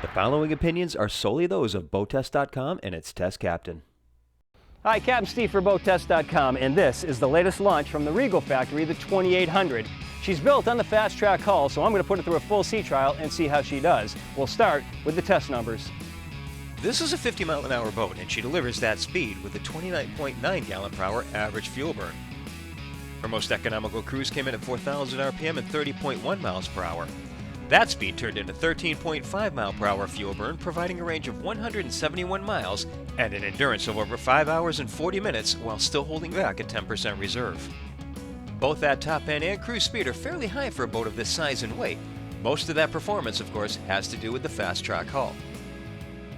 The following opinions are solely those of BoatTEST.com and its test captain. Hi, Captain Steve for BoatTEST.com, and this is the latest launch from the Regal factory, the 2800. She's built on the FasTrac hull, so I'm going to put her through a full sea trial and see how she does. We'll start with the test numbers. This is a 50-mile-an-hour boat, and she delivers that speed with a 29.9 gallon-per-hour average fuel burn. Her most economical cruise came in at 4,000 RPM and 30.1 miles per hour. That speed turned into 13.5 mile-per-hour fuel burn, providing a range of 171 miles and an endurance of over 5 hours and 40 minutes while still holding back at 10% reserve. Both that top end and cruise speed are fairly high for a boat of this size and weight. Most of that performance, of course, has to do with the FasTrac hull.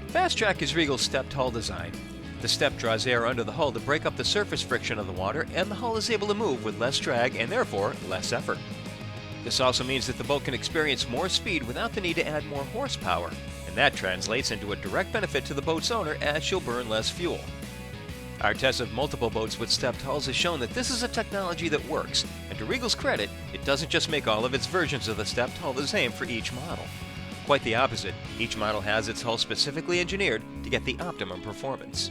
FasTrac is Regal's stepped hull design. The step draws air under the hull to break up the surface friction of the water, and the hull is able to move with less drag and therefore less effort. This also means that the boat can experience more speed without the need to add more horsepower, and that translates into a direct benefit to the boat's owner as she'll burn less fuel. Our test of multiple boats with stepped hulls has shown that this is a technology that works, and to Regal's credit, it doesn't just make all of its versions of the stepped hull the same for each model. Quite the opposite, each model has its hull specifically engineered to get the optimum performance.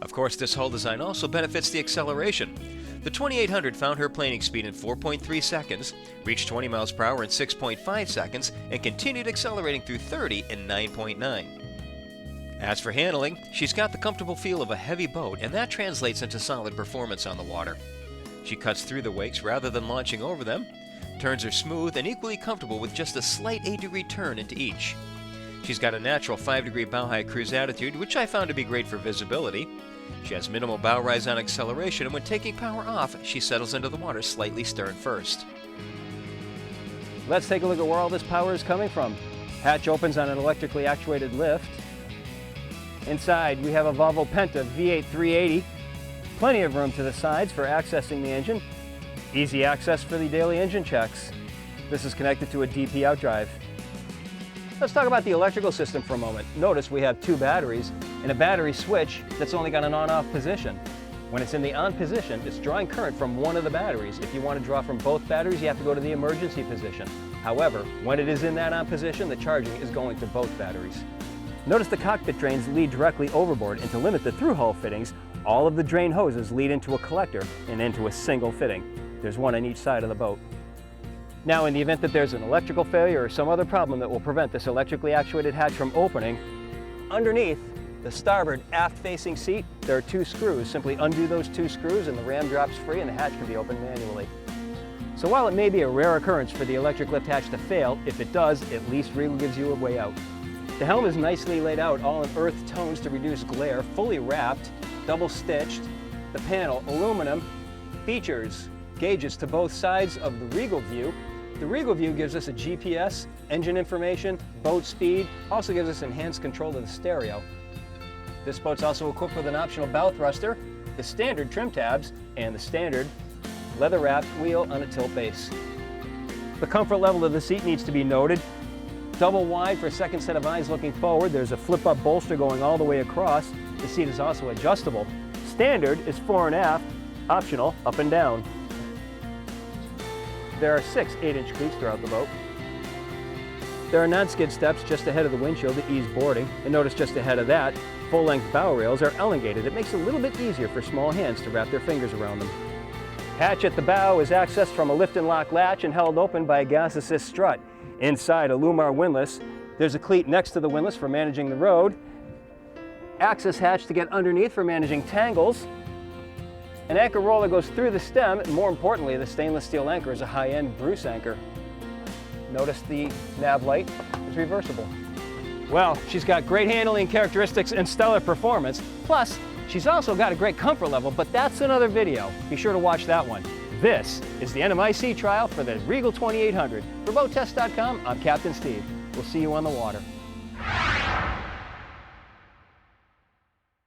Of course, this hull design also benefits the acceleration. The 2800 found her planing speed in 4.3 seconds, reached 20 miles per hour in 6.5 seconds, and continued accelerating through 30 in 9.9. As for handling, she's got the comfortable feel of a heavy boat, and that translates into solid performance on the water. She cuts through the wakes rather than launching over them. Turns are smooth and equally comfortable with just a slight 8-degree turn into each. She's got a natural 5-degree bow-high cruise attitude, which I found to be great for visibility. She has minimal bow rise on acceleration, and when taking power off, she settles into the water slightly stern first. Let's take a look at where all this power is coming from. Hatch opens on an electrically actuated lift. Inside, we have a Volvo Penta V8 380. Plenty of room to the sides for accessing the engine. Easy access for the daily engine checks. This is connected to a DP outdrive. Let's talk about the electrical system for a moment. Notice we have two batteries and a battery switch that's only got an on-off position. When it's in the on position, it's drawing current from one of the batteries. If you want to draw from both batteries, you have to go to the emergency position. However, when it is in that on position, the charging is going to both batteries. Notice the cockpit drains lead directly overboard, and to limit the through-hull fittings, all of the drain hoses lead into a collector and into a single fitting. There's one on each side of the boat. Now, in the event that there's an electrical failure or some other problem that will prevent this electrically actuated hatch from opening, underneath the starboard aft-facing seat, there are two screws. Simply undo those two screws and the ram drops free and the hatch can be opened manually. So while it may be a rare occurrence for the electric lift hatch to fail, if it does, at least Regal gives you a way out. The helm is nicely laid out, all in earth tones to reduce glare, fully wrapped, double stitched. The panel, aluminum. Features, gauges to both sides of the Regal view. The Regal view gives us a GPS, engine information, boat speed, also gives us enhanced control of the stereo. This boat's also equipped with an optional bow thruster, the standard trim tabs, and the standard leather-wrapped wheel on a tilt base. The comfort level of the seat needs to be noted. Double wide for a second set of eyes looking forward. There's a flip-up bolster going all the way across. The seat is also adjustable. Standard is fore and aft, optional up and down. There are 6 8-inch cleats throughout the boat. There are non-skid steps just ahead of the windshield to ease boarding, and notice just ahead of that, full-length bow rails are elongated. It makes it a little bit easier for small hands to wrap their fingers around them. Hatch at the bow is accessed from a lift and lock latch and held open by a gas assist strut. Inside a Lumar windlass, there's a cleat next to the windlass for managing the road, access hatch to get underneath for managing tangles. An anchor roller goes through the stem, and more importantly, the stainless steel anchor is a high-end Bruce anchor. Notice the nav light is reversible. Well, she's got great handling characteristics and stellar performance. Plus, she's also got a great comfort level, but that's another video. Be sure to watch that one. This is the NMIC trial for the Regal 2800. For BoatTEST.com, I'm Captain Steve. We'll see you on the water.